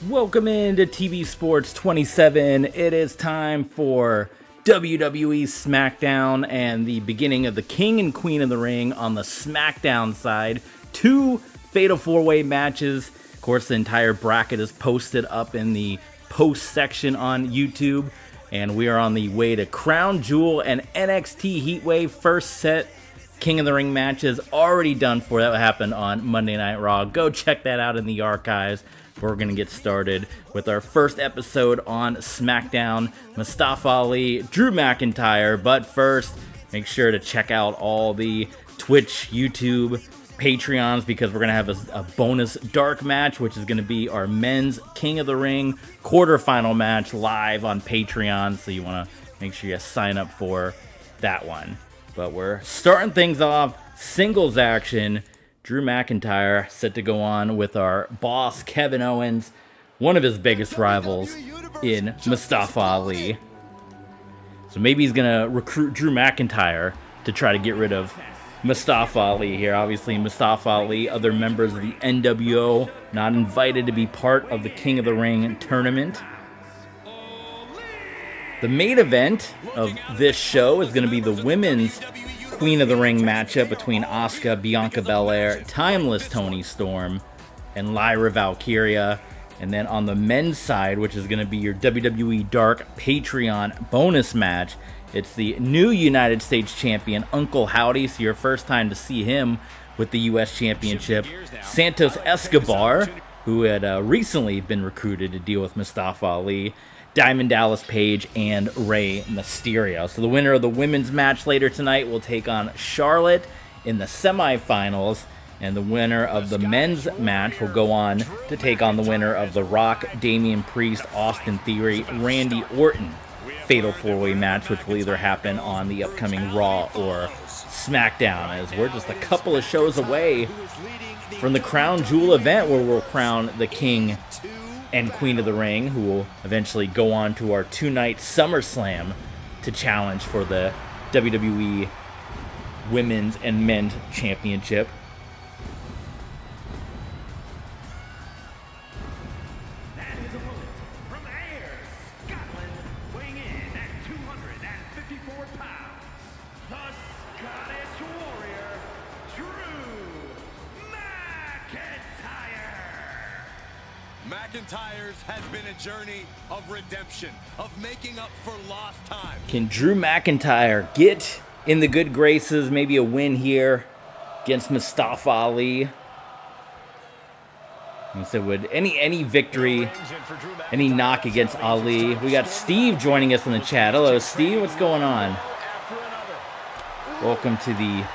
Welcome into TV Sports 27. It is time for WWE Smackdown and the beginning of the King and Queen of the Ring on the Smackdown side. Two Fatal 4-Way matches. Of course, the entire bracket is posted up in the post section on YouTube. And we are on the way to Crown Jewel and NXT Heatwave. First set King of the Ring matches already done for. That happened on Monday Night Raw. Go check that out in the archives. We're going to get started with our first episode on SmackDown. Mustafa Ali, Drew McIntyre. But first, make sure to check out all the Twitch, YouTube, Patreons, because we're going to have a bonus dark match, which is going to be our men's King of the Ring quarterfinal match live on Patreon. So you want to make sure you sign up for that one. But we're starting things off, singles action. Drew McIntyre set to go on with our boss, Kevin Owens, one of his biggest rivals in Mustafa Ali. So maybe he's going to recruit Drew McIntyre to try to get rid of Mustafa Ali here. Obviously, Mustafa Ali, other members of the NWO, not invited to be part of the King of the Ring tournament. The main event of this show is going to be the women's Queen of the Ring matchup between Asuka, Bianca, Belair, Timeless Toni Storm, and Lyra Valkyria. And then on the men's side, which is going to be your WWE Dark Patreon bonus match, it's the new United States Champion, Uncle Howdy. So your first time to see him with the U.S. Championship. Santos Escobar, who had recently been recruited to deal with Mustafa Ali. Diamond Dallas Page, and Rey Mysterio. So the winner of the women's match later tonight will take on Charlotte in the semifinals, and the winner of the men's match will go on to take on the winner of The Rock, Damian Priest, Austin Theory, Randy Orton Fatal 4-Way match, which will either happen on the upcoming Raw or SmackDown, as we're just a couple of shows away from the Crown Jewel event where we'll crown the King and Queen of the Ring, who will eventually go on to our two-night SummerSlam to challenge for the WWE Women's and Men's Championship. And his opponent from Ayr, Scotland, weighing in at 254 pounds, the Scottish Warrior, Drew McIntyre. McIntyre's has been a journey of redemption, of making up for lost time. Can Drew McIntyre get in the good graces, maybe a win here against Mustafa Ali? And so would any victory, any knock against Ali? We got Steve joining us in the chat. Hello, Steve. What's going on? Welcome to the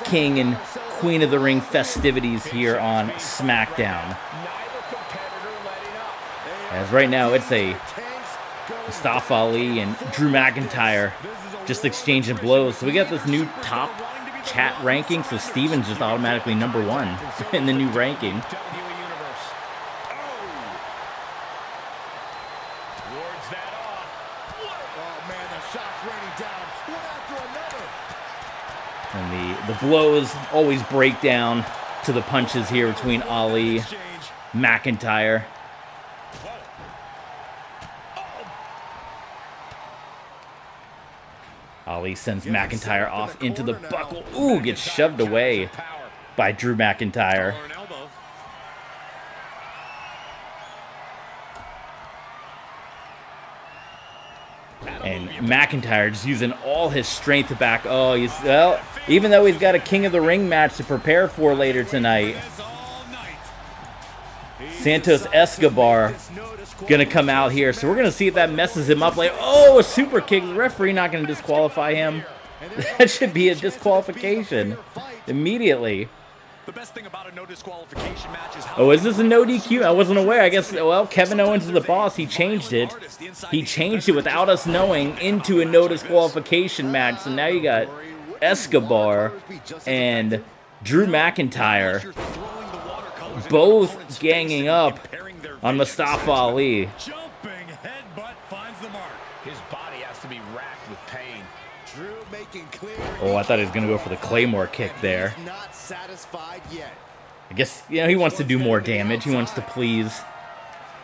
King and Queen of the Ring festivities here on SmackDown. As right now, it's a Mustafa Ali and Drew McIntyre just exchanging blows. So we got this new top chat ranking, so Steven's just automatically number one in the new ranking. And the blows always break down to the punches here between Ali, McIntyre. Ali sends McIntyre off into the buckle. Ooh, gets shoved away by Drew McIntyre. And McIntyre just using all his strength to back. Oh, well, even though he's got a King of the Ring match to prepare for later tonight, Santos Escobar gonna come out here, so we're gonna see if that messes him up. Like, oh, a super kick. The referee not gonna disqualify him. That should be a disqualification immediately. The best thing about a no disqualification match is Oh, is this a no DQ? I wasn't aware. I guess, well, Kevin Owens is the boss. He changed it. He changed it without us knowing into a no disqualification match. So now you got Escobar and Drew McIntyre both ganging up on Mustafa Ali. jumping headbutt finds the mark. His body has to be racked with pain. Drew making clear. Oh, I thought he was going to go for the Claymore kick there. Not satisfied yet. I guess, you know, he wants to do more damage. He wants to please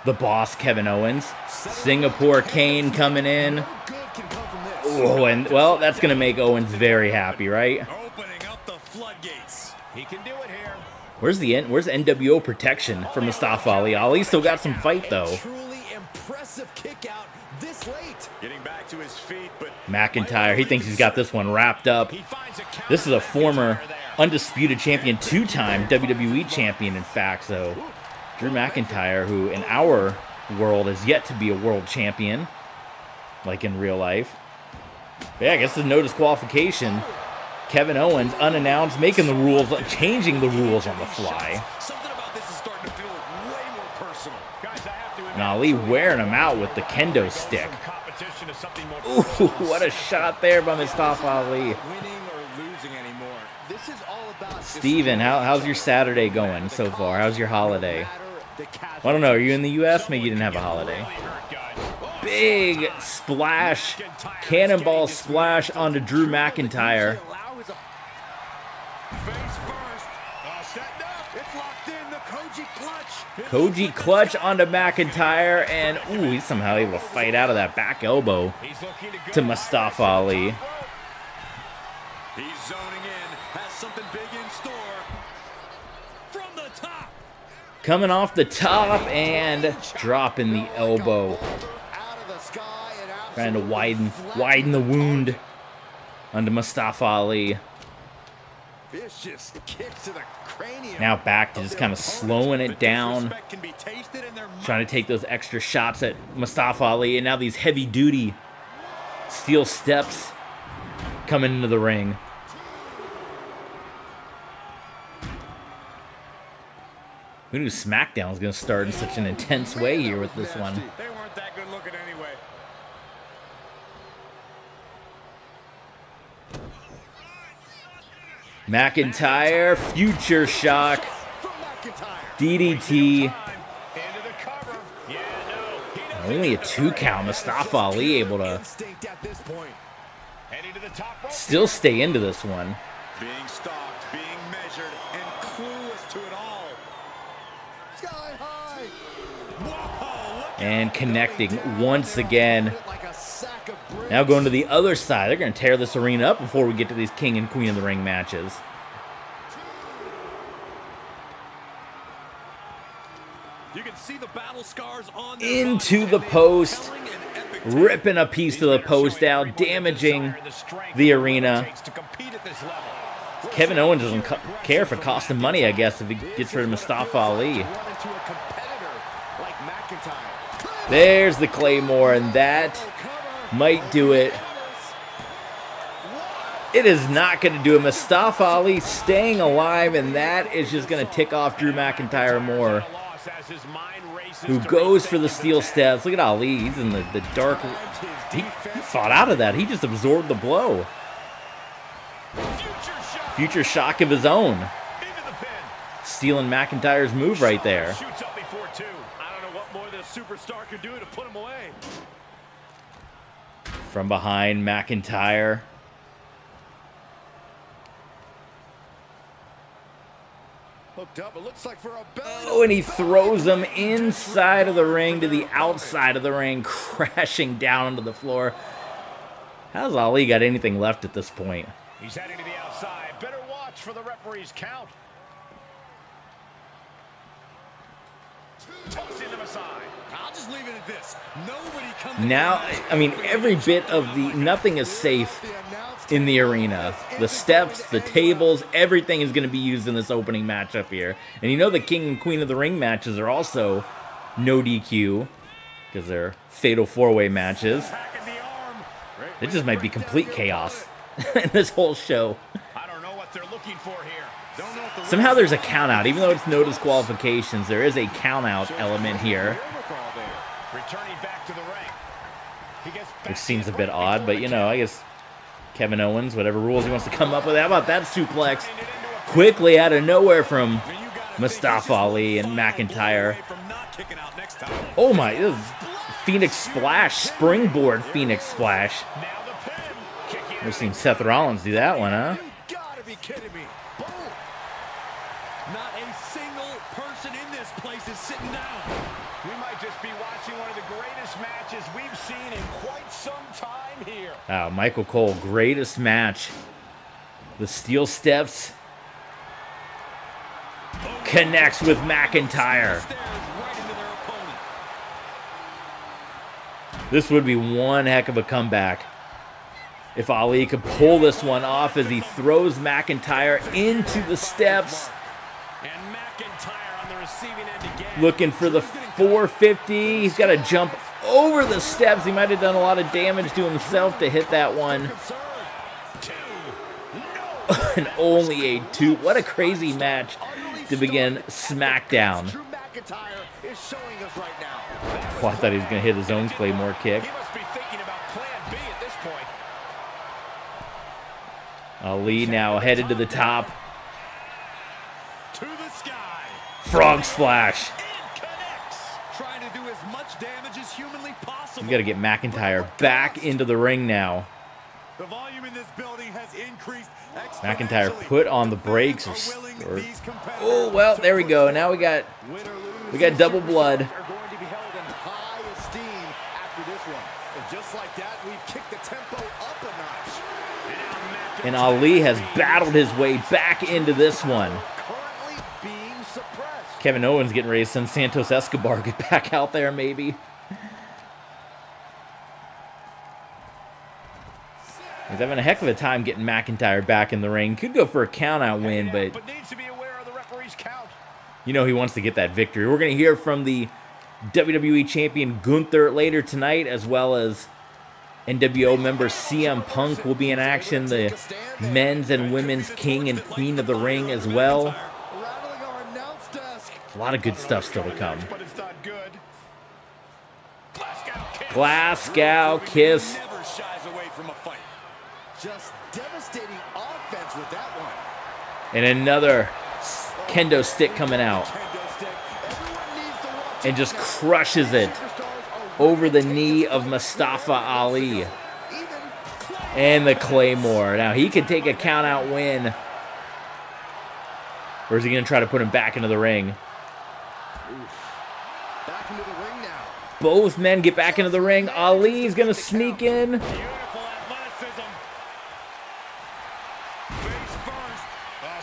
the boss, Kevin Owens. Singapore Kane coming in. Oh, and, well, that's going to make Owens very happy, right? Opening up the floodgates. He can do it here. Where's NWO protection for Mustafa Ali? Ali still got some fight, though. Truly impressive kick out this late. Getting back to his feet, but McIntyre, he thinks he's got this one wrapped up. He finds a counter. This is a former there. undisputed champion, 2-time WWE champion, in fact. So Drew McIntyre, who in our world is yet to be a world champion, like in real life. But yeah, I guess there's no disqualification. Kevin Owens, unannounced, making the rules, changing the rules on the fly. something about this is starting to feel way more personal. Guys, I have to admit, And Ali wearing him out with the kendo stick. competition is something more Ooh, personal. what a shot there by Mustafa Ali. Winning or losing anymore. This is all about Steven, how's your Saturday going so far? How's your holiday? I don't know, are you in the U.S.? Maybe you didn't have a holiday. Big splash, cannonball splash onto Drew McIntyre. Face first. Setting up. It's locked in. The Koji clutch. Koji clutch onto McIntyre, and ooh, he's somehow able to fight out of that back elbow He's looking to go to Mustafa Ali. He's zoning in. Has something big in store. From the top. Coming off the top and dropping the elbow. Out of the sky and Trying to widen the wound onto Mustafa Ali. vicious kick to the cranium. Now back to just kind of slowing it down. Disrespect can be tasted in their Trying to take those extra shots at Mustafa Ali. And now these heavy-duty steel steps coming into the ring. Who knew SmackDown was going to start in such an intense way here with this one? They weren't that good looking anyway. McIntyre, future shock, From McIntyre. DDT. into the cover. Yeah, no. He doesn't Only a 2 count. Mustafa Ali able to Instinct at this point. heading to the top rope. still stay into this one. Being stalked, being measured, and clueless to it all. Sky high. Whoa, look And connecting once again. like a sack of bricks. Now going to the other side. They're going to tear this arena up before we get to these King and Queen of the Ring matches. You can see the battle scars on their Into bodies, the and they are post. telling an epic Ripping a piece of the post out, damaging the arena. To compete at this level. Kevin Owens doesn't care if it costs him money, I guess, if he gets rid of Mustafa Ali. run into a competitor like McIntyre. There's the Claymore, and that might do it. It is not going to do it. Mustafa Ali staying alive, and that is just going to tick off Drew McIntyre more, who goes for the steel steps. Look at Ali. He's in the dark. He fought out of that. He just absorbed the blow. Future shock of his own. Into the pin. Stealing McIntyre's move right there. Shoots up before 2. I don't know what more this superstar could do to put him away. From behind, McIntyre. Hooked up, it looks like for a belly. Oh, and he throws him inside of the ring to the outside of the ring, crashing down onto the floor. How's Ali got anything left at this point? He's heading to the outside. Better watch for the referee's count. Tossing him aside. I'll just leave it at this. Nobody comes Now, I mean, every bit of the, nothing is safe in the arena. The steps, the tables, everything is going to be used in this opening matchup here. And you know the King and Queen of the Ring matches are also no DQ, because they're fatal 4-way matches. Back in the arm. It just might be complete chaos in this whole show. I don't know what they're looking for here. Don't know if the Somehow there's a count out. Even though it's no disqualifications, there is a count out element here, wherewithal there. Returning back to the ring. He gets back which seems a bit odd, but you know, I guess Kevin Owens, whatever rules he wants to come up with. How about that suplex? Quickly out of nowhere from Mustafa Ali and McIntyre. From not kicking out next time. Oh my, this is Phoenix Splash, springboard Phoenix Splash. now the pin. Kicking We've seen Seth Rollins do that one, huh? You gotta be kidding me. Boom. Not a single person in this place is sitting down. We might just be watching one of the greatest matches we've seen in quite some time here. Wow, Michael Cole, greatest match. The steel steps. Connects with McIntyre. This would be one heck of a comeback if Ali could pull this one off as he throws McIntyre into the steps. And McIntyre on the receiving end again. Looking for the 450. He's got to jump over the steps. He might have done a lot of damage to himself to hit that one. And only a 2. What a crazy match to begin SmackDown. Oh, I thought he was going to hit his own Claymore kick. He must be thinking about plan B at this point. Ali now headed to the top. To the sky. Frog splash. And connects. Trying to do as much damage as humanly possible. We got to get McIntyre back into the ring now. The volume in this building has increased. McIntyre put on the brakes. Oh, well, there we go. Now we got double blood. They're going to be held in high esteem after this one. And just like that, we've kicked the tempo up a notch. And Ali has battled his way back into this one. Currently being suppressed. Kevin Owens getting ready to send Santos Escobar get back out there, maybe. He's having a heck of a time getting McIntyre back in the ring. Could go for a count-out win, but needs to be aware of the referee's count. you know he wants to get that victory. We're going to hear from the WWE Champion Gunther later tonight, as well as NWO member CM Punk will be in action. The men's and women's king and queen of the ring as well. A lot of good stuff still to come. But it's not good. Glasgow kiss. Never shies away from a fight. Just devastating offense with that one. And another kendo stick coming out. And just crushes it over the knee of Mustafa Ali. And the Claymore. Now he could take a count-out win. Or is he going to try to put him back into the ring? Back into the ring now. Both men get back into the ring. Ali's going to sneak in. Beautiful athleticism. Face first.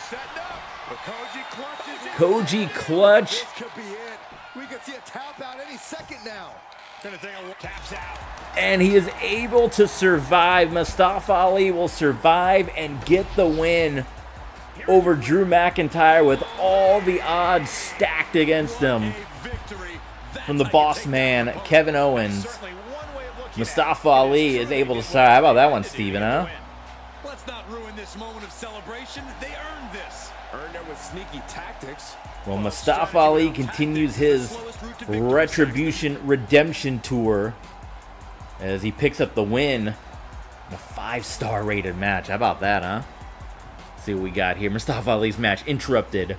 Setting up. But Koji clutches it. Koji clutch. This could be it. We could see a tap out any second now. Taps out. And he is able to survive. Mustafa Ali will survive and get the win over Drew McIntyre with all the odds stacked against him. From the boss man, Kevin Owens. Mustafa Ali is able to survive. How about that one, Steven, huh? Let's not ruin this moment of celebration. They earned this. Earned it with sneaky tactics. Well, Mustafa Ali continues his Retribution Redemption Tour as he picks up the win in a 5-star rated match. How about that, huh? Let's see what we got here. Mustafa Ali's match interrupted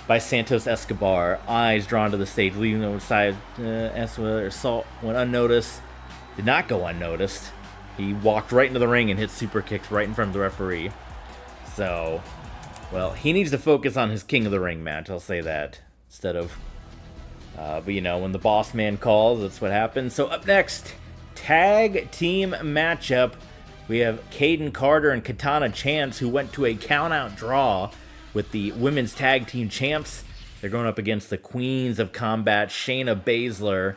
by Santos Escobar. Eyes drawn to the stage, leaving the side. Assault went unnoticed. Did not go unnoticed. He walked right into the ring and hit super kicks right in front of the referee. So, well, he needs to focus on his King of the Ring match. I'll say that instead of. But you know, when the boss man calls, that's what happens. So up next, tag team matchup. We have Caden Carter and Katana Chance, who went to a count-out draw with the women's tag team champs. They're going up against the Queens of Combat, Shayna Baszler,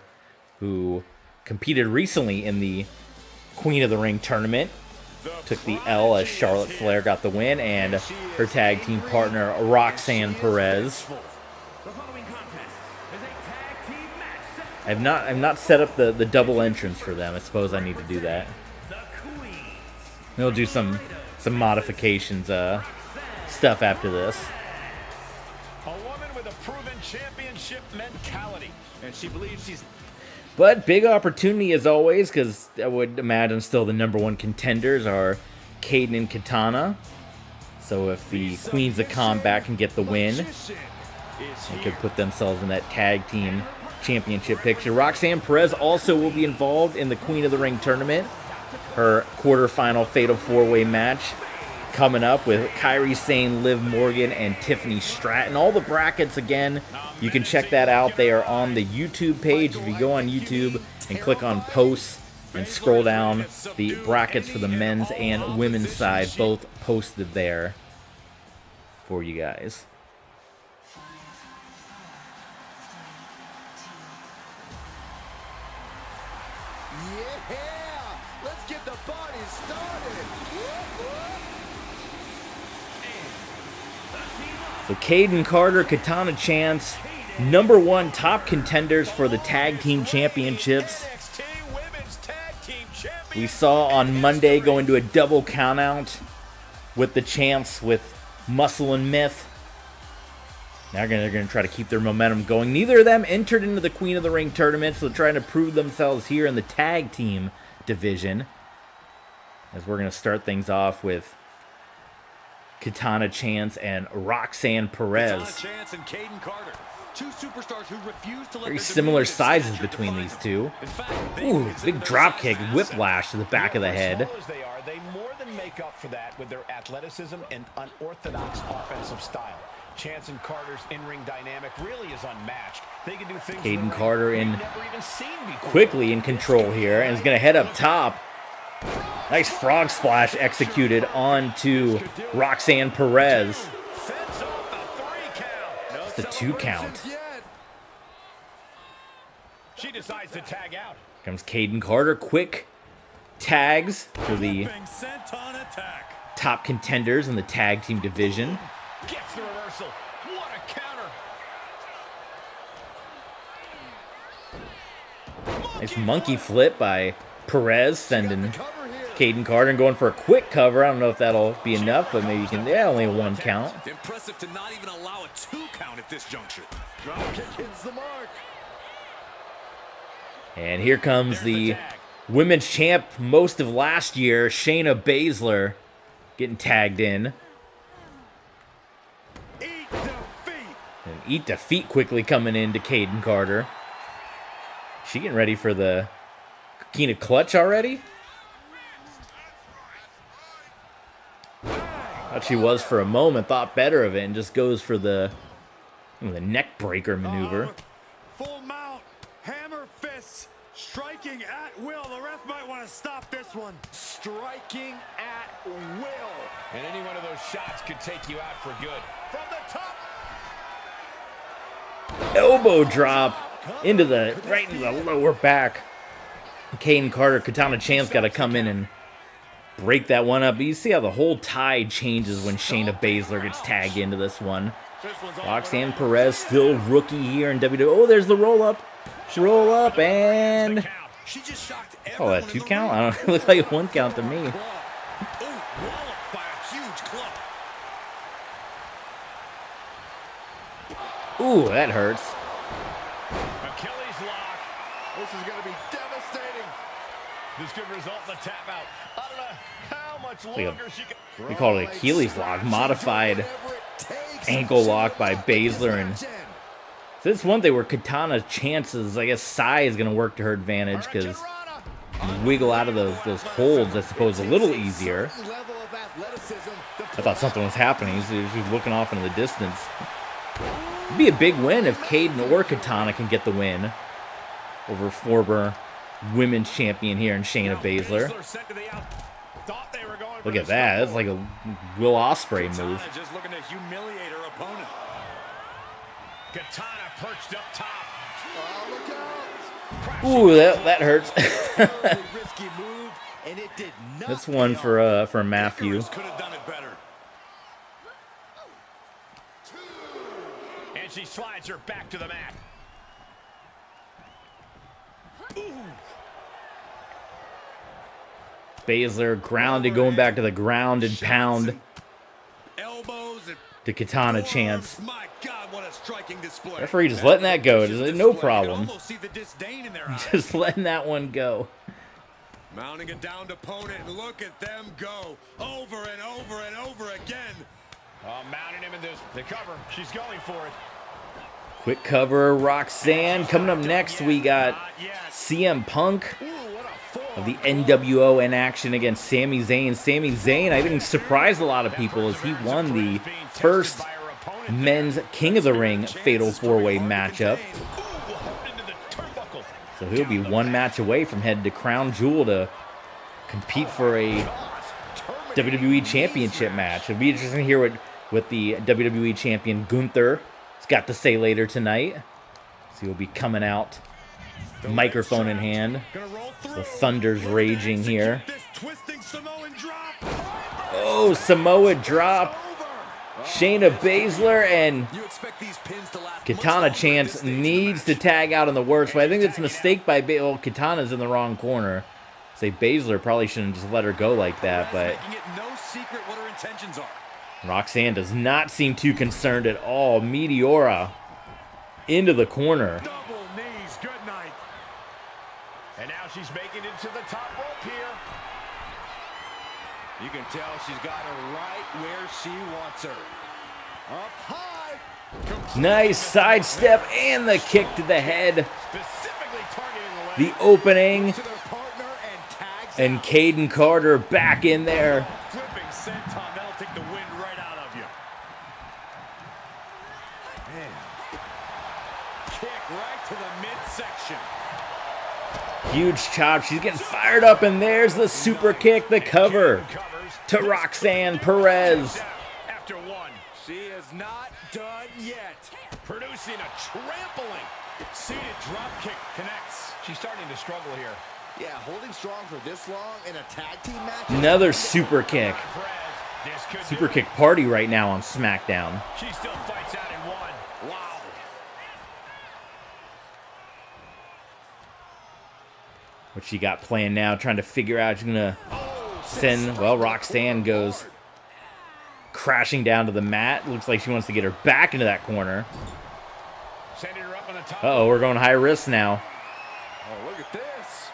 who competed recently in the Queen of the Ring tournament. Took the L as Charlotte Flair got the win, and her tag team partner, Roxanne Perez. I've not set up the double entrance for them. I suppose I need to do that. We'll do some modifications stuff after this. A woman with a proven championship mentality, and she believes she's. But big opportunity as always, because I would imagine still the #1 contenders are Caden and Katana. So if the Queens of Combat can get the win, they could put themselves in that tag team championship picture. Roxanne Perez also will be involved in the Queen of the Ring tournament. Her quarterfinal Fatal 4-Way match coming up with Kairi Sane, Liv Morgan, and Tiffany Stratton. All the brackets, again, you can check that out. They are on the YouTube page. If you go on YouTube and click on posts and scroll down, the brackets for the men's and women's side both posted there for you guys. Yeah, let's get the party started. So Caden Carter, Katana Chance, #1 top contenders for the tag team championships. We saw on Monday go into a double countout with the champs with Muscle and Myth. Now they're going to try to keep their momentum going. Neither of them entered into the Queen of the Ring tournament, so they're trying to prove themselves here in the tag team division. As we're going to start things off with Katana Chance and Roxanne Perez. Katana Chance and Caden Carter, two superstars who refuse to let Very similar sizes between these two. Ooh, big drop kick, whiplash to the back of the head. They more than make up for that with their athleticism and unorthodox offensive style. Chance and Carter's in-ring dynamic really is unmatched. They can do things Caden Carter in never even seen before. Quickly in control here, and is going to head up top. Nice frog splash executed onto Roxanne Perez. It's a 2 count. She decides to tag out. Comes Caden Carter, quick tags for the top contenders in the tag team division. Gets the reversal. What a counter. Nice monkey flip by Perez, sending Caden Carter and going for a quick cover. I don't know if that'll be enough, but maybe you can. Yeah, only a 1 count. Impressive to not even allow a 2 count at this juncture. Drop kick hits the mark. And here comes the women's champ most of last year, Shayna Baszler, getting tagged in. Eat defeat. And Eat Defeat quickly coming in to Caden Carter. She getting ready for the Kina Clutch already? Thought she was for a moment, thought better of it, and just goes for the neck breaker maneuver. Full mount, hammer fists, striking at will. The ref might want to stop this one. Striking at will. And any one of those shots could take you out for good. From the top. Elbow drop into right into the lower back. Caden Carter, Katana Chance got to come in and break that one up. But you see how the whole tide changes when Shayna Baszler gets tagged into this one. Roxanne Perez, still rookie here in WWE. Oh, there's the roll up. She roll up and oh, that 2 count? I don't know. It looked like a 1 count to me. Ooh, that hurts. Achilles lock. This is going to be devastating. This could result in a tap out. I don't know how much longer she can. We call it Achilles lock, modified ankle lock by Baszler. And so this one thing where Katana Chance's, I guess, size is going to work to her advantage because you can wiggle out of those holds, I suppose, a little easier. I thought something was happening. She was looking off into the distance. It'd be a big win if Caden or Katana can get the win over former women's champion here in Shayna Baszler. Look at that. That's like a Will Ospreay move. Just looking to humiliate her opponent. Katana perched up top. Ooh, that hurts. Risky move, and it did not. That's one for Matthew. Could have done it better. And she slides her back to the mat. Baszler grounded, going back to the ground and pound to Katana Chance. My God, what a striking display. Referee just letting that go. No problem. Almost see the disdain in their eyes. Just letting that one go. Mounting a downed opponent, and look at them go over and over and over again. Mounting him in the cover. She's going for it. Quick cover, Roxanne. Coming up next, we got CM Punk Ooh, what a of the NWO in action against Sami Zayn. Sami Zayn, I think, surprised a lot of people as he won the first men's King of the Ring Fatal 4-Way matchup. So he'll be one match away from heading to Crown Jewel to compete for a WWE Championship match. It'll be interesting to hear what the WWE Champion Gunther has got to say later tonight. So he'll be coming out, microphone in hand. The thunder's raging here. Oh, Samoa drop. Shayna Baszler and Katana Chance needs to tag out in the works, but I think it's a mistake by Katana's in the wrong corner. Say Baszler probably shouldn't just let her go like that, but Roxanne does not seem too concerned at all. Meteora into the corner. Double knees, good night. And now she's making it to the top rope here. You can tell she's got her right where she wants her. Up high. Nice sidestep and the kick to the head. Specifically targeting The opening. to their partner and tags And Caden Carter back in there. Flipping senton, that'll take the wind right out of you. Man. Kick right to the midsection. Huge chop. She's getting fired up, and there's the super kick, the cover to Roxanne Perez. After one. She is not done yet. Producing a trampling. Seated drop kick connects. She's starting to struggle here. Yeah, holding strong for this long in a tag team match. Another super kick. Perez, this could Super do kick party right now on SmackDown. it. She still fights out in one. Wow. What she got planned now, trying to figure out she's going to send, well, Roxanne goes crashing down to the mat. Looks like she wants to get her back into that corner. Sending her up on the top. Uh-oh, we're going high risk now. Oh, look at this.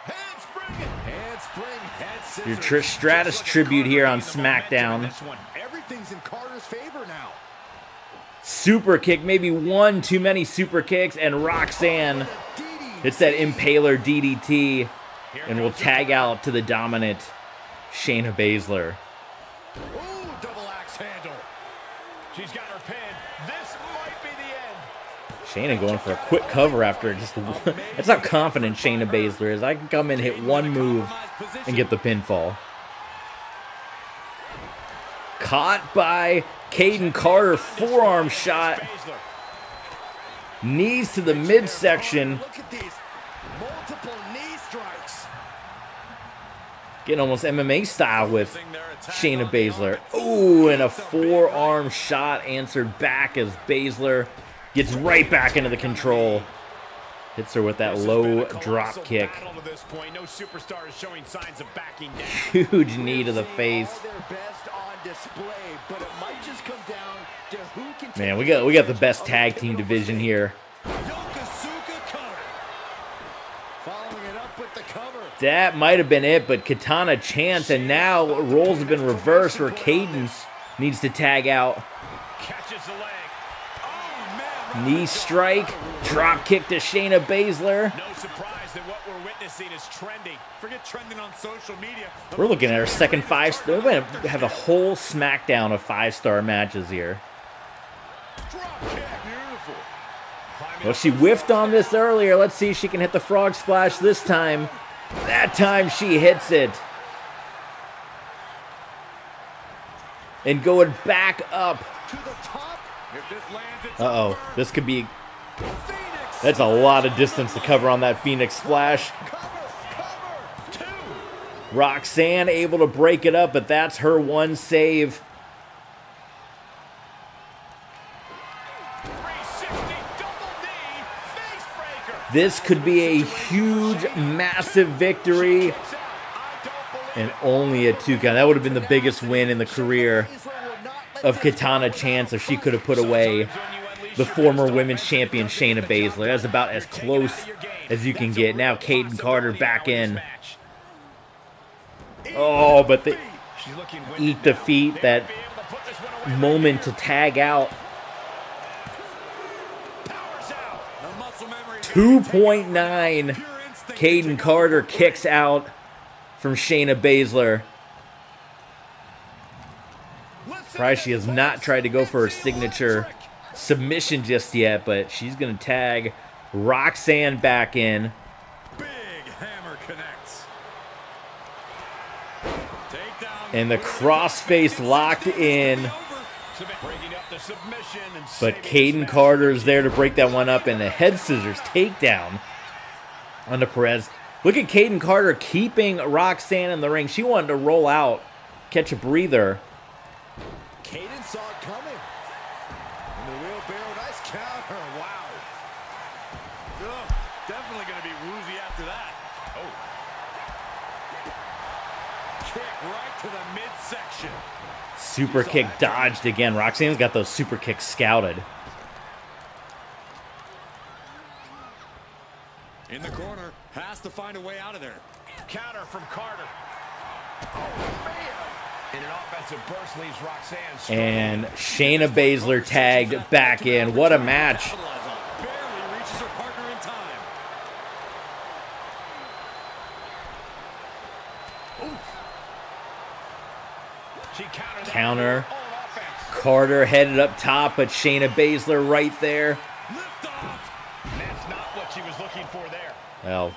Handspring. Handspring. Head scissors. Your Trish Stratus tribute here on SmackDown. This one. Everything's in Carter's favor now. Super kick, maybe one too many super kicks, and Roxanne hits that Impaler DDT and will tag out to the dominant Shayna Baszler. Ooh, double axe handle. She's got her pin. This might be the end. Shayna going for a quick cover after just one. That's how confident Shayna Baszler is. I can come in, hit one move, and get the pinfall. Caught by Caden Carter, forearm shot. Baszler. Knees to the midsection. Look at these multiple knee strikes. Getting almost MMA style with Shayna Baszler. Ooh, and a forearm shot answered back as Baszler gets right back into the control. Hits her with that low drop kick. Battle to this point. No superstar is showing signs of backing down. Huge knee to the face. All their best on display, but it might just come down to who can Man, we got the best tag team division here. Yokosuka cutter. Following it up with the cover. That might have been it, but Katana Chance, and now roles have been reversed where Caden needs to tag out. Catches the leg. Oh, man. Knee strike, drop kick to Shayna Baszler. No surprise that what we're witnessing is trending. Forget trending on social media. We're looking at our second 5-star. We're going to have a whole SmackDown of 5-star matches here. Drop kick. Beautiful. Well, she whiffed on this earlier. Let's see if she can hit the frog splash this time. That time she hits it. And going back up. To the top. If this lands, it's Uh-oh. This could be... Phoenix. That's a lot of distance to cover on that Phoenix splash. Cover. Two. Roxanne able to break it up, but that's her one save. 360 double knee face breaker. This could be a huge, massive victory. And only a 2 count. That would have been the biggest win in the career of Katana Chance if she could have put away the former women's champion Shayna Baszler. That's about as close as you can get. Now Caden Carter back in. Oh, but they eat defeat, that moment to tag out. 2.9 Kayden Carter kicks out from Shayna Baszler. Surprised she has not tried to go for her signature submission just yet, but she's going to tag Roxanne back in. Big hammer connects. And the crossface locked in. But Kayden Carter is there to break that one up, and a head scissors takedown onto Perez. Look at Kayden Carter keeping Roxanne in the ring. She wanted to roll out, catch a breather. Kayden saw it coming. And the wheelbarrow, nice counter. Wow. Ugh, definitely going to be woozy after that. Oh. Kick right to the midsection. Super kick dodged again. Roxanne's got those super kicks scouted. In the corner, has to find a way out of there. Counter from Carter. Oh, man. And an offensive burst leaves Roxanne. And Shayna Baszler tagged back in. What a match. Barely reaches her partner in time. She countered that Counter. all offense. Carter headed up top, but Shayna Baszler right there. Lift off. That's not what she was looking for there. Well,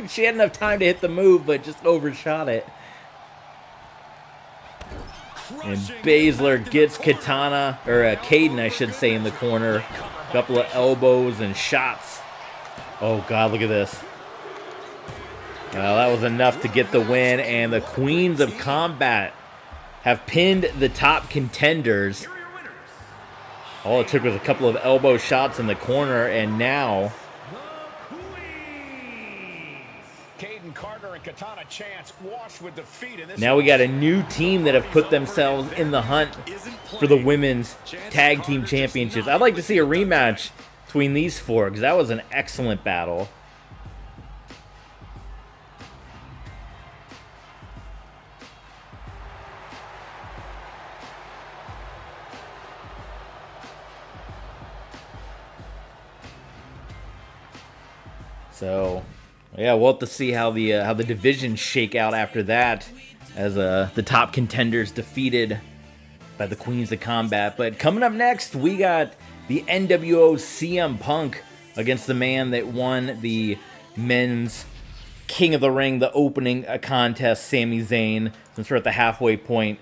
she had enough time to hit the move, but just overshot it. And Baszler gets Katana, or Kayden, I should say, in the corner. Couple of elbows and shots. Oh, God, look at this. Well, that was enough to get the win, and the Queens of Combat have pinned the top contenders. All it took was a couple of elbow shots in the corner, and now Kayden Carter and Katana Chance washed with defeat in this. Now we got a new team that have put themselves in the hunt for the women's tag team championships. I'd like to see a rematch between these four, because that was an excellent battle. So, yeah, we'll have to see how the divisions shake out after that, as the top contenders defeated by the Queens of Combat. But coming up next, we got the NWO CM Punk against the man that won the men's King of the Ring, the opening contest, Sami Zayn. Since we're at the halfway point,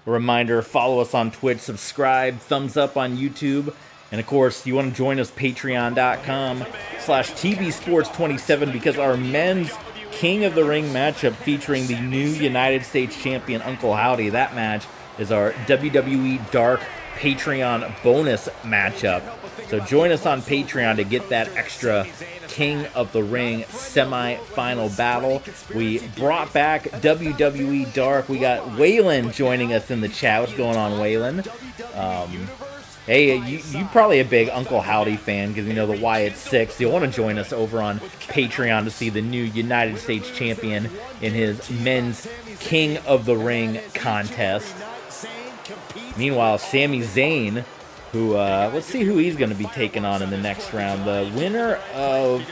a reminder, follow us on Twitch, subscribe, thumbs up on YouTube. And of course, you want to join us, patreon.com/TBSports27, because our men's King of the Ring matchup featuring the new United States champion Uncle Howdy, that match is our WWE Dark Patreon bonus matchup. So join us on Patreon to get that extra King of the Ring semi-final battle. We brought back WWE Dark. We got Waylon joining us in the chat. What's going on, Waylon? Hey, you probably a big Uncle Howdy fan, because you know the Wyatt Six. You'll want to join us over on Patreon to see the new United States champion in his men's King of the Ring contest. Meanwhile, Sami Zayn, who, let's see who he's going to be taking on in the next round. The winner of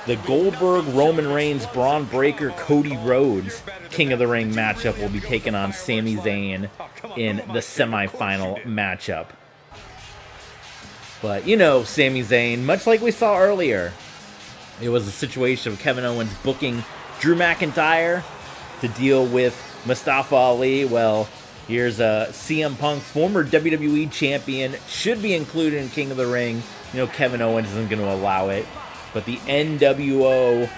the Goldberg-Roman Reigns, Braun Breaker, Cody Rhodes King of the Ring matchup will be taking on Sami Zayn in the semifinal matchup. But, you know, Sami Zayn, much like we saw earlier, it was a situation of Kevin Owens booking Drew McIntyre to deal with Mustafa Ali. Well, here's CM Punk, former WWE champion, should be included in King of the Ring. You know, Kevin Owens isn't going to allow it. But the NWO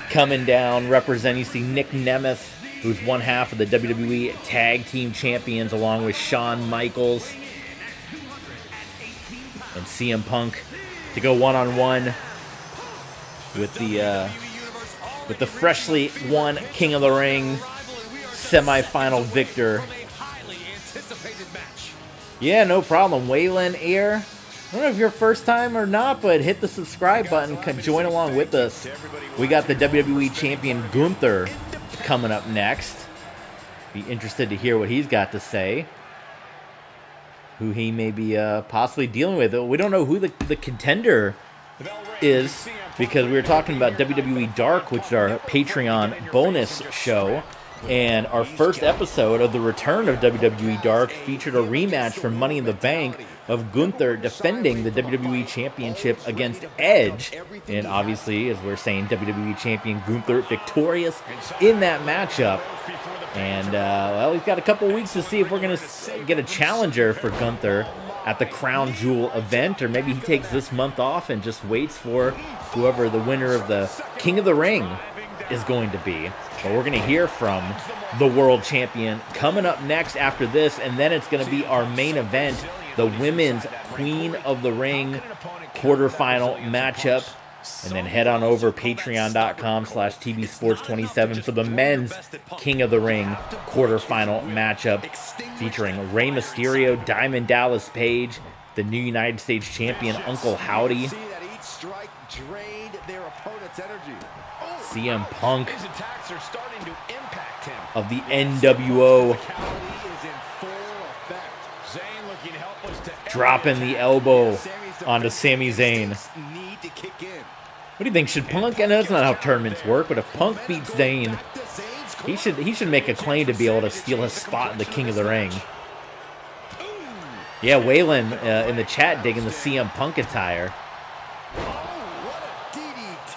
coming down, representing, you see Nick Nemeth, who's one half of the WWE Tag Team Champions, along with Shawn Michaels and CM Punk to go one-on-one with the freshly won King of the Ring semi-final victor. Yeah, no problem. Waylon here. I don't know if you're first time or not, but hit the subscribe button. Join along with us. We got the WWE Champion Gunther coming up next. Be interested to hear what he's got to say. Who he may be possibly dealing with. We don't know who the contender is because we were talking about WWE Dark, which is our Patreon bonus show. And our first episode of the return of WWE Dark featured a rematch for Money in the Bank of Gunther defending the WWE Championship against Edge. And obviously, as we're saying, WWE Champion Gunther victorious in that matchup. And, well, we've got a couple weeks to see if we're going to get a challenger for Gunther at the Crown Jewel event. Or maybe he takes this month off and just waits for whoever the winner of the King of the Ring is going to be. But we're going to hear from the world champion coming up next after this, and then it's going to be our main event, the Women's Queen of the Ring quarterfinal matchup. And then head on over patreon.com/tvsports27 for the Men's King of the Ring quarterfinal matchup featuring Rey Mysterio, Diamond Dallas Page, the new United States champion Uncle Howdy, CM Punk of the NWO dropping the elbow onto Sami Zayn. What do you think? Should Punk, and that's not how tournaments work, but if Punk beats Zayn, he should make a claim to be able to steal his spot in the King of the Ring. Yeah, Waylon in the chat digging the CM Punk attire.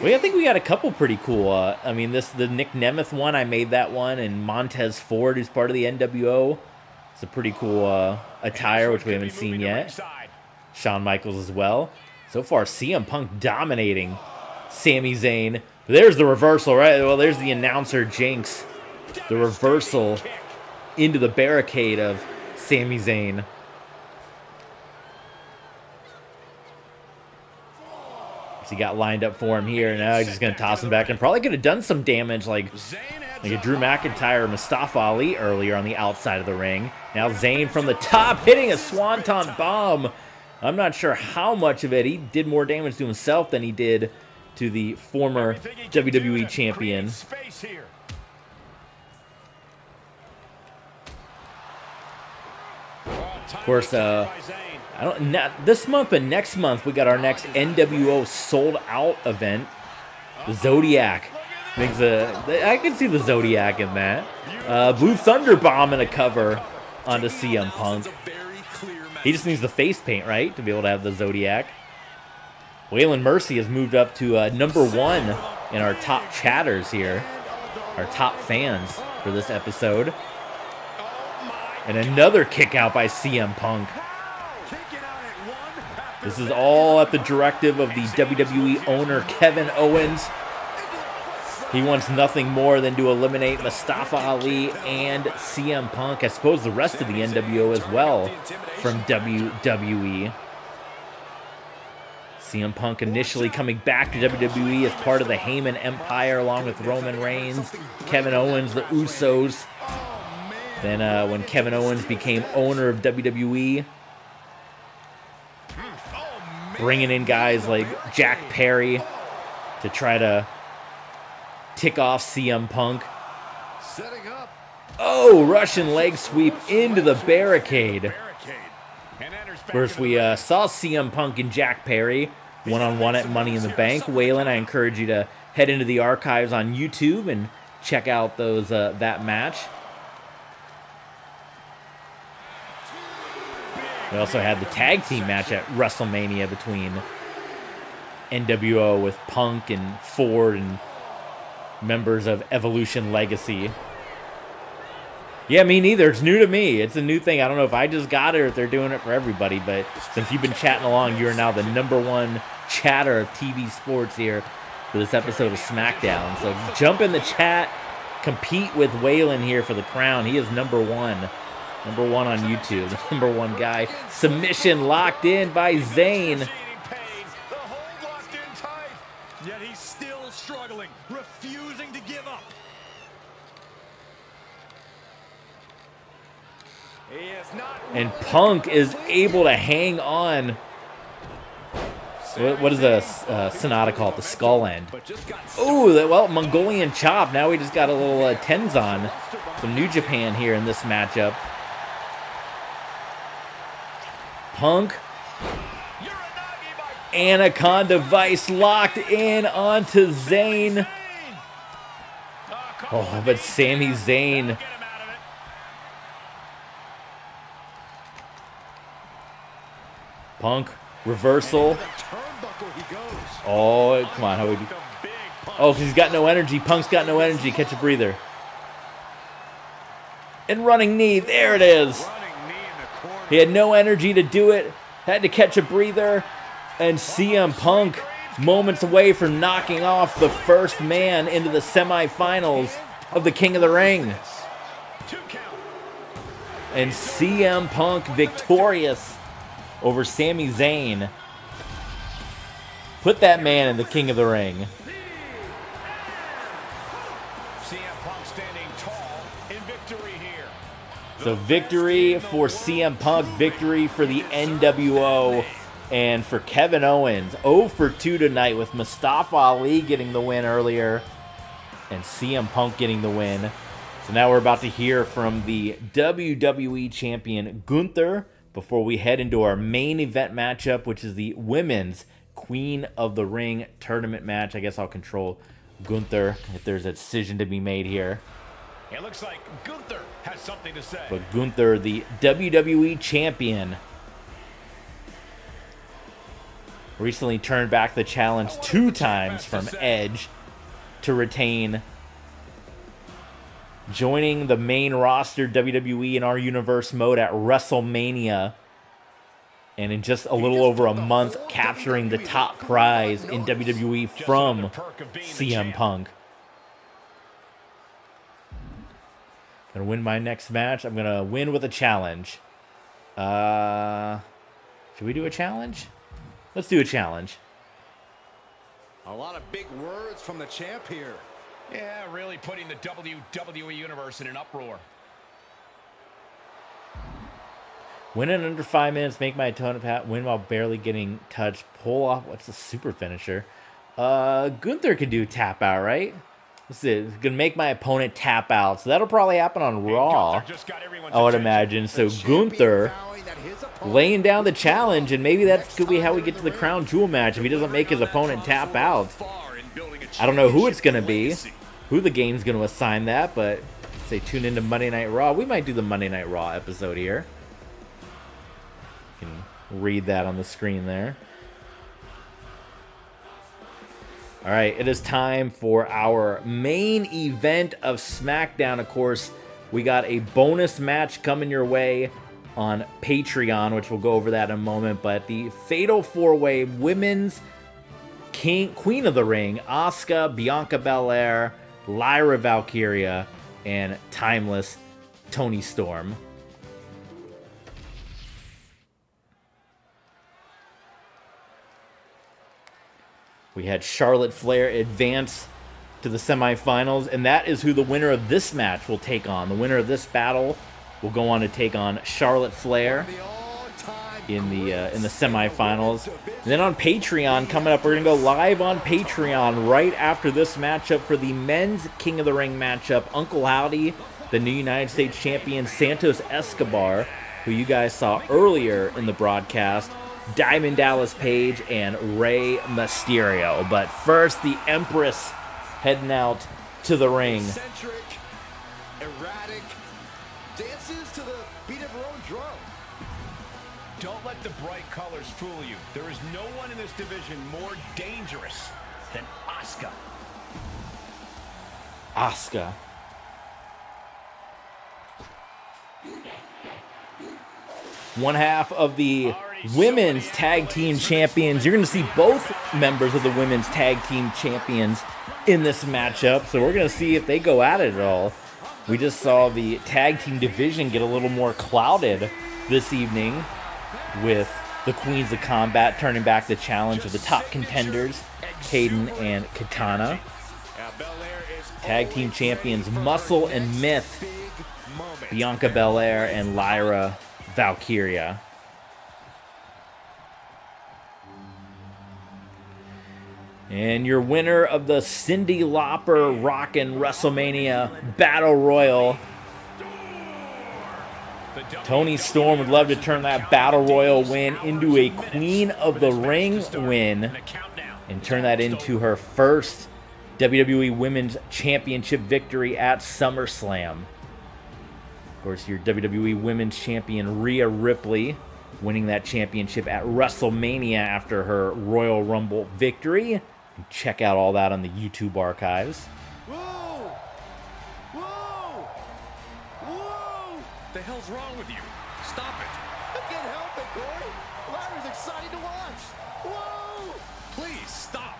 Well, I think we got a couple pretty cool. I mean, the Nick Nemeth one, I made that one, and Montez Ford, who's part of the NWO. It's a pretty cool attire, which we haven't seen yet. Shawn Michaels as well. So far, CM Punk dominating Sami Zayn. There's the reversal, right? Well, there's the announcer jinx. The reversal into the barricade of Sami Zayn. He got lined up for him here. Now he's just going to toss him back and probably could have done some damage like a Drew McIntyre or Mustafa Ali earlier on the outside of the ring. Now Zayn from the top hitting a Swanton bomb. I'm not sure how much of it. He did more damage to himself than he did to the former WWE champion. Of course, this month, but next month we got our next NWO sold out event. The Zodiac I can see the Zodiac in that. Blue Thunder Bomb in a cover onto CM Punk. He just needs the face paint, right, to be able to have the Zodiac. Waylon Mercy has moved up to #1 in our top chatters here, our top fans for this episode. And another kick out by CM Punk. This is all at the directive of the WWE owner, Kevin Owens. He wants nothing more than to eliminate Mustafa Ali and CM Punk. I suppose the rest of the NWO as well from WWE. CM Punk initially coming back to WWE as part of the Heyman Empire along with Roman Reigns, Kevin Owens, the Usos. Then when Kevin Owens became owner of WWE, bringing in guys like Jack Perry to try to tick off CM Punk. Oh, Russian leg sweep into the barricade. Of course, we saw CM Punk and Jack Perry one-on-one at Money in the Bank. Waylon, I encourage you to head into the archives on YouTube and check out those that match. We also had the tag team match at WrestleMania between NWO with Punk and Ford and members of Evolution Legacy. Yeah, me neither. It's new to me. It's a new thing. I don't know if I just got it or if they're doing it for everybody, but since you've been chatting along, you are now the #1 chatter of TV sports here for this episode of Smackdown. So jump in the chat, compete with Waylon here for the crown. He is #1. #1 on YouTube, the #1 guy. Submission locked in by Zayn. The hold locked in tight, yet he's still struggling, refusing to give up. He is not. And Punk is able to hang on. What is a Sonata called? The skull end. Oh, well, Mongolian chop. Now we just got a little Tenzan from New Japan here in this matchup. Punk Anaconda Vice locked in onto Zayn. Oh, but Sami Zayn. Punk, reversal. Oh, come on. How would you? Oh, because he's got no energy. Punk's got no energy. Catch a breather. And running knee. There it is. He had no energy to do it. Had to catch a breather. And CM Punk, moments away from knocking off the first man into the semifinals of the King of the Ring. And CM Punk victorious over Sami Zayn. Put that man in the King of the Ring. CM Punk standing tall in victory here. So victory for CM Punk, victory for the NWO, and for Kevin Owens. 0 for 2 tonight with Mustafa Ali getting the win earlier and CM Punk getting the win. So now we're about to hear from the WWE Champion Gunther before we head into our main event matchup, which is the Women's Queen of the Ring tournament match. I guess I'll control Gunther if there's a decision to be made here. It looks like Gunther has something to say. But Gunther, the WWE Champion, recently turned back the challenge 2 times from Edge to retain, joining the main roster WWE in our universe mode at WrestleMania, and in just a little over a month capturing the top prize in WWE from CM Punk. Gonna win my next match. I'm gonna win with a challenge. Should we do a challenge? Let's do a challenge. A lot of big words from the champ here. Yeah, really putting the WWE Universe in an uproar. Win in under 5 minutes, make my opponent win while barely getting touched, pull off, what's the super finisher? Gunther can do tap out, right? This is gonna make my opponent tap out, so that'll probably happen on Raw, I would imagine. So Gunther laying down the challenge, and maybe that's could be how we get to the Crown Jewel match if he doesn't make his opponent tap out. I don't know who it's gonna be, who the game's gonna assign that, but say tune into Monday Night Raw. We might do the Monday Night Raw episode here. You can read that on the screen there. All right, it is time for our main event of SmackDown. Of course, we got a bonus match coming your way on Patreon, which we'll go over that in a moment. But the Fatal 4-Way Women's Queen of the Ring, Asuka, Bianca Belair, Lyra Valkyria, and Timeless Toni Storm. We had Charlotte Flair advance to the semifinals, and that is who the winner of this match will take on. The winner of this battle will go on to take on Charlotte Flair in the semifinals. And then on Patreon coming up, we're gonna go live on Patreon right after this matchup for the men's King of the Ring matchup. Uncle Howdy, the new United States champion, Santos Escobar, who you guys saw earlier in the broadcast, Diamond Dallas Page, and Rey Mysterio. But first, the Empress heading out to the ring. Eccentric, erratic, dances to the beat of her own drum. Don't let the bright colors fool you. There is no one in this division more dangerous than Asuka. Asuka. One half of the women's tag team champions. You're going to see both members of the women's tag team champions in this matchup. So we're going to see if they go at it at all. We just saw the tag team division get a little more clouded this evening with the Queens of Combat turning back the challenge of the top contenders, Kaden and Katana. Tag team champions Muscle and Myth, Bianca Belair and Lyra Valkyria. And your winner of the Cyndi Lauper Rockin' WrestleMania Battle Royal Toni Storm would love to turn that Battle Royal win into a Queen of the Ring win and turn that into her first WWE Women's Championship victory at SummerSlam. Of course, your WWE Women's Champion Rhea Ripley winning that championship at WrestleMania after her Royal Rumble victory. Check out all that on the YouTube archives. Whoa! Whoa! Whoa! The hell's wrong with you? Stop it. I can't help it, Corey. Larry's exciting to watch. Whoa! Please stop.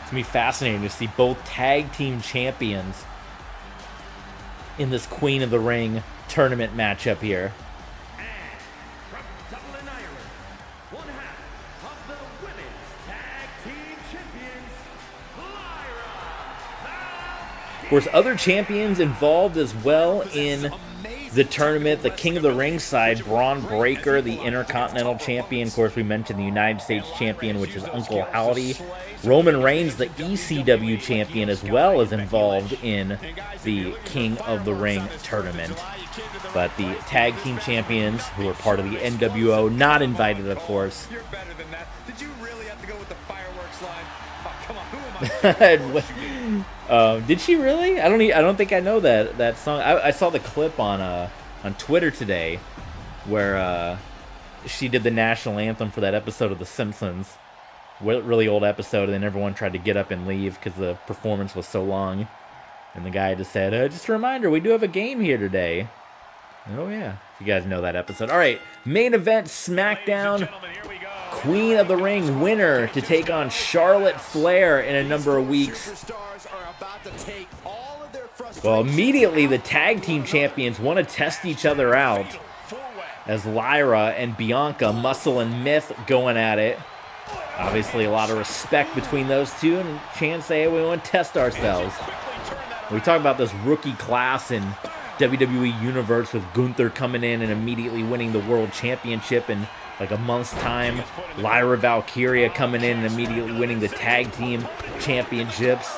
It's going to be fascinating to see both tag team champions in this Queen of the Ring tournament matchup here. And from Dublin, Ireland, one half of the Women's Tag Team Champions, Lyra. Of course, other champions involved as well in the tournament. The King of the Ring side, Braun Breaker, the Intercontinental Champion. Of course, we mentioned the United States Champion, which is Uncle Howdy. Roman Reigns, the ECW Champion, as well, is involved in the King of the Ring tournament. But the Tag Team Champions, who are part of the NWO, not invited, of course. You're better than that. Did you really have to go with the fireworks line? Oh, come on. Who am I? Did she really? I don't think I know that song. I saw the clip on Twitter today where she did the national anthem for that episode of The Simpsons. Really old episode, and then everyone tried to get up and leave because the performance was so long. And the guy just said, just a reminder, we do have a game here today. Oh yeah, if you guys know that episode. All right, main event SmackDown. Queen of the Ring winner to take on Charlotte Flair in a number of weeks. Well, immediately the tag team champions want to test each other out as Lyra and Bianca, Muscle and Myth, going at it. Obviously a lot of respect between those two, and chance say, hey, we want to test ourselves. We talk about this rookie class in WWE Universe with Gunther coming in and immediately winning the World Championship in like a month's time. Lyra Valkyria coming in and immediately winning the Tag Team Championships.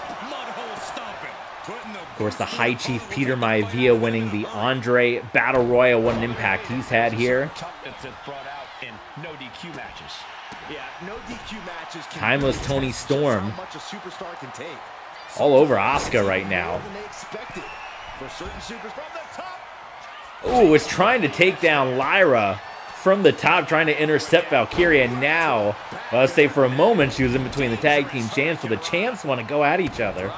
Of course, the High Chief Peter Maivia winning the Andre Battle Royal. What an impact he's had here. Timeless Toni Storm. All over Asuka right now. Oh, it's trying to take down Lyra from the top, trying to intercept Valkyria. Now, let's say for a moment she was in between the tag team champs, but the champs want to go at each other.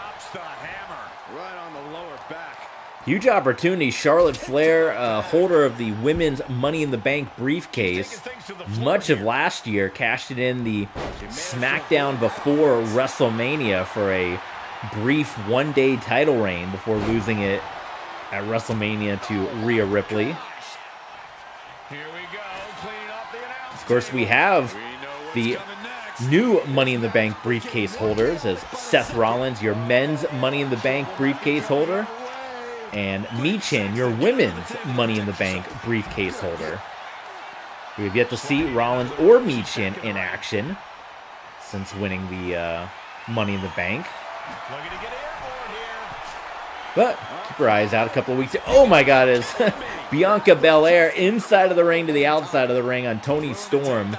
Huge opportunity. Charlotte Flair, holder of the women's Money in the Bank briefcase, much of last year, cashed it in the SmackDown before WrestleMania for a brief one-day title reign before losing it at WrestleMania to Rhea Ripley. Of course, we have the new Money in the Bank briefcase holders as Seth Rollins, your men's Money in the Bank briefcase holder, and Michin, your women's Money in the Bank briefcase holder. We have yet to see Rollins or Michin in action since winning the Money in the Bank. But keep your eyes out a couple of weeks. Oh my God, is Bianca Belair inside of the ring to the outside of the ring on Toni Storm.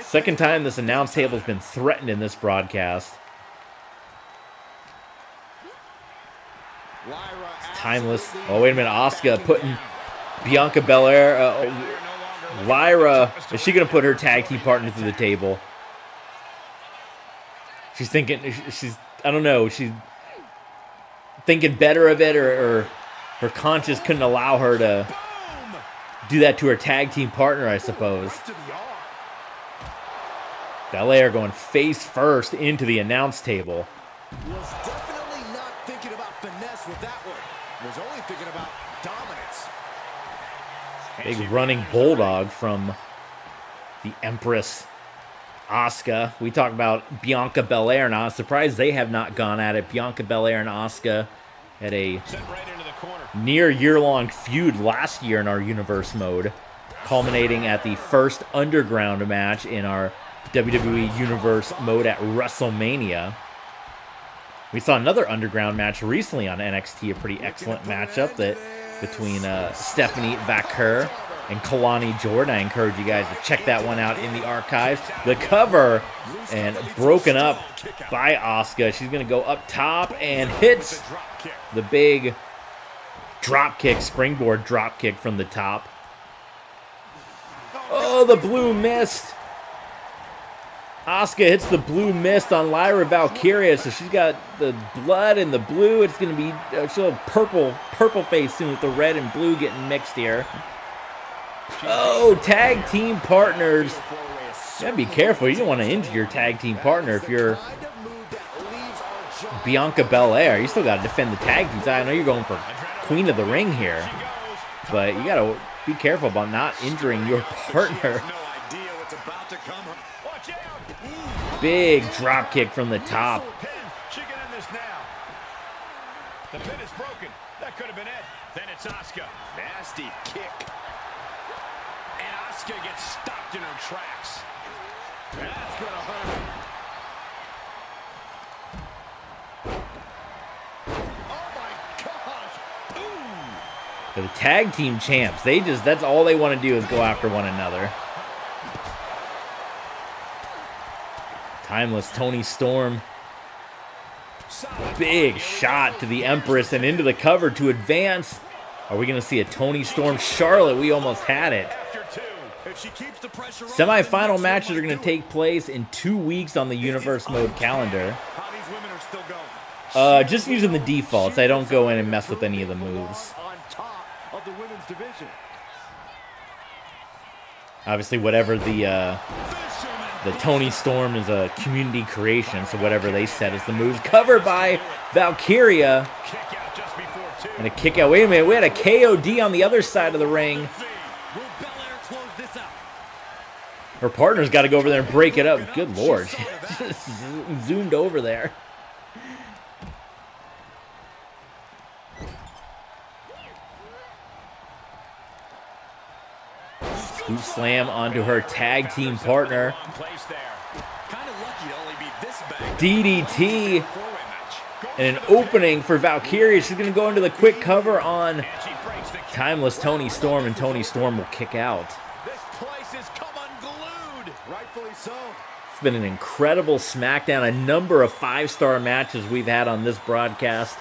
Second time this announce table has been threatened in this broadcast. It's timeless. Oh, wait a minute. Asuka putting Bianca Belair. Lyra, is she going to put her tag team partner through the table? She's thinking, I don't know, she's thinking better of it, or her conscience couldn't allow her to do that to her tag team partner, I suppose. Belair going face first into the announce table. Was definitely not thinking about finesse with that one. Was only thinking about dominance. Big running bulldog from the Empress Asuka. We talk about Bianca Belair, and I'm surprised they have not gone at it. Bianca Belair and Asuka had a near year-long feud last year in our Universe mode, culminating at the first Underground match in our WWE Universe mode at WrestleMania. We saw another Underground match recently on NXT, a pretty excellent matchup that between Stephanie Vaquer and Kalani Jordan. I encourage you guys to check that one out in the archives. The cover, and broken up by Asuka. She's going to go up top and hits the big drop kick, springboard drop kick from the top. Oh, the blue mist. Asuka hits the blue mist on Lyra Valkyria, so she's got the blood and the blue. It's going to be she'll have purple face soon with the red and blue getting mixed here. Oh, tag team partners. You gotta be careful. You don't want to injure your tag team partner if you're Bianca Belair. You still got to defend the tag team. I know you're going for Queen of the Ring here, but you got to be careful about not injuring your partner. Big drop kick from the top. She can end this now. The pin is broken. That could have been it. Then it's Asuka. Nasty kick. And Asuka gets stopped in her tracks. That's gonna hurt. Oh my gosh. Ooh. The tag team champs, that's all they want to do is go after one another. Timeless Toni Storm. Big shot to the Empress and into the cover to advance. Are we going to see a Toni Storm Charlotte? We almost had it. Semi-final matches are going to take place in 2 weeks on the Universe Mode calendar. Just using the defaults. I don't go in and mess with any of the moves. Obviously, whatever the Toni Storm is a community creation, so whatever they set is the moves. Covered by Valkyria. And a kick out. Wait a minute, we had a KOD on the other side of the ring. Her partner's got to go over there and break it up. Good lord. Just zoomed over there. Scoop slam onto her tag team partner. DDT. And an opening for Valkyria. She's going to go into the quick cover on Timeless Toni Storm, and Toni Storm will kick out. It's been an incredible SmackDown. A number of 5-star matches we've had on this broadcast.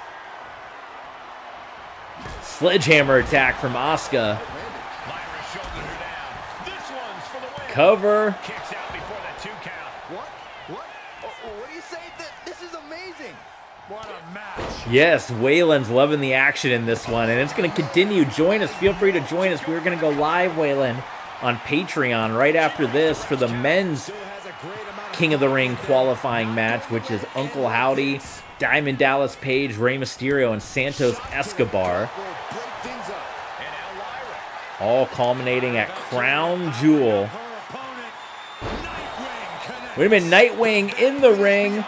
Sledgehammer attack from Asuka. Cover. Kicks out before the 2 count. What do you say? This is amazing. What a match. Yes, Waylon's loving the action in this one, and it's going to continue. Join us. Feel free to join us. We're going to go live, Waylon, on Patreon right after this for the men's King of the Ring qualifying match, which is Uncle Howdy, Diamond Dallas Page, Rey Mysterio, and Santos Escobar. All culminating at Crown Jewel. Wait a minute, Nightwing in the ring.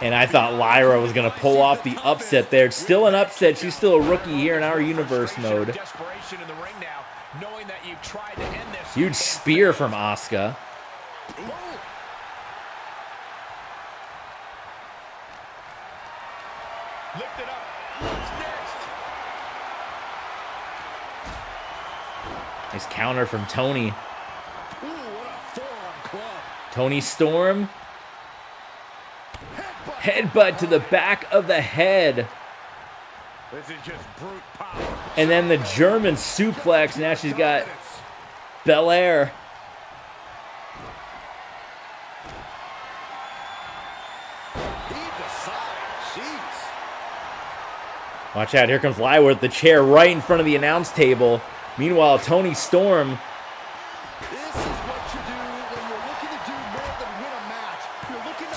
And I thought Lyra was going to pull off the upset there. It's still an upset. She's still a rookie here in our universe mode. Huge spear from Asuka. Nice counter from Toni. Toni Storm. Headbutt to the back of the head. This is just brute power. And then the German suplex. Now she's got Belair. Watch out, here comes Lyra with the chair right in front of the announce table. Meanwhile, Toni Storm.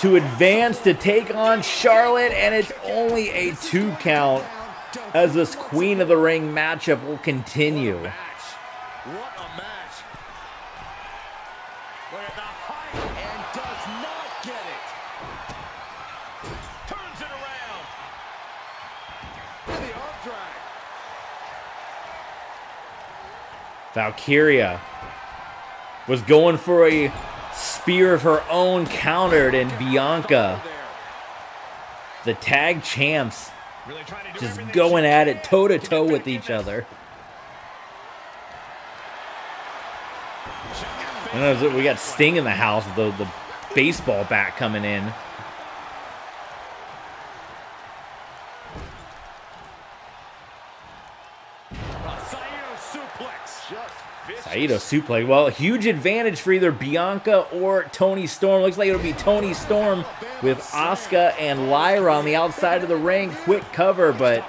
To advance to take on Charlotte, and it's only a 2 count as this Queen of the Ring matchup will continue. What a match. Look at the height and does not get it. Turns it around. To the arm drag. Valkyria was going for a spear of her own, countered, and Bianca, the tag champs, Really trying to do Just everything going she at can it toe-to-toe to get with back in each this. other. We got Sting in the house with the baseball bat coming in. Saito suplex. Well, huge advantage for either Bianca or Toni Storm. Looks like it'll be Toni Storm with Asuka and Lyra on the outside of the ring. Quick cover, but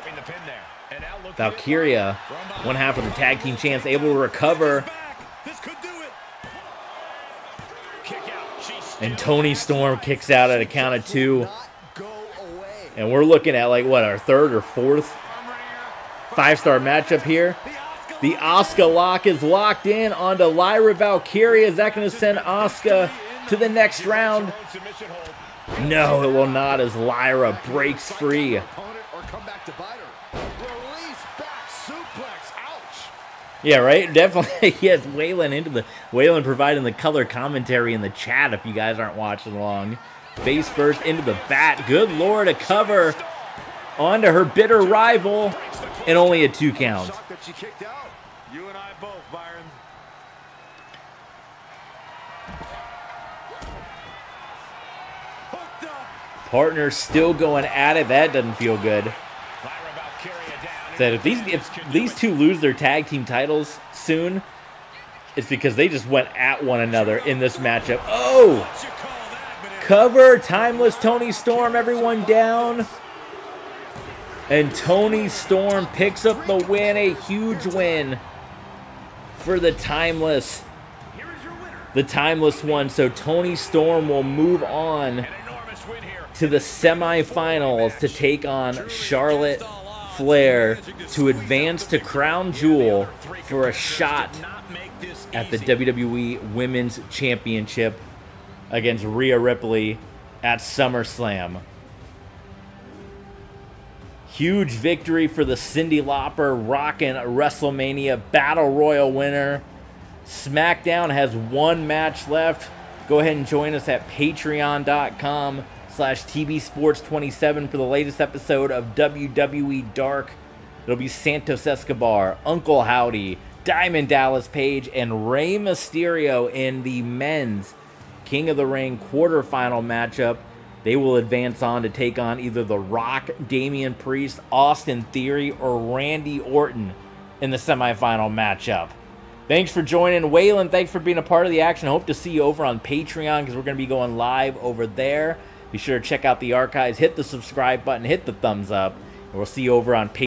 Valkyria, one half of the tag team champs, able to recover. And Toni Storm kicks out at a count of 2. And we're looking at like, what, our third or fourth 5-star matchup here. The Asuka lock is locked in onto Lyra Valkyria. Is that going to send Asuka to the next round? No, it will not, as Lyra breaks free. Yeah, right? Definitely. Yes, Waylon providing the color commentary in the chat if you guys aren't watching along. Face first into the bat. Good Lord, a cover onto her bitter rival. And only a 2 count. You and I both, Byron. Partners still going at it. That doesn't feel good. Said if these two lose their tag team titles soon, it's because they just went at one another in this matchup. Oh! Cover, timeless Toni Storm, everyone down. And Toni Storm picks up the win, a huge win for the timeless one. So Toni Storm will move on to the semifinals to take on Charlotte Flair to advance to Crown Jewel for a shot at the WWE Women's Championship against Rhea Ripley at SummerSlam. Huge victory for the Cyndi Lauper Rockin' WrestleMania Battle Royal winner. SmackDown has 1 match left. Go ahead and join us at patreon.com/TBSports27 for the latest episode of WWE Dark. It'll be Santos Escobar, Uncle Howdy, Diamond Dallas Page, and Rey Mysterio in the men's King of the Ring quarterfinal matchup. They will advance on to take on either The Rock, Damian Priest, Austin Theory, or Randy Orton in the semifinal matchup. Thanks for joining. Waylon, thanks for being a part of the action. I hope to see you over on Patreon because we're going to be going live over there. Be sure to check out the archives, hit the subscribe button, hit the thumbs up, and we'll see you over on Patreon.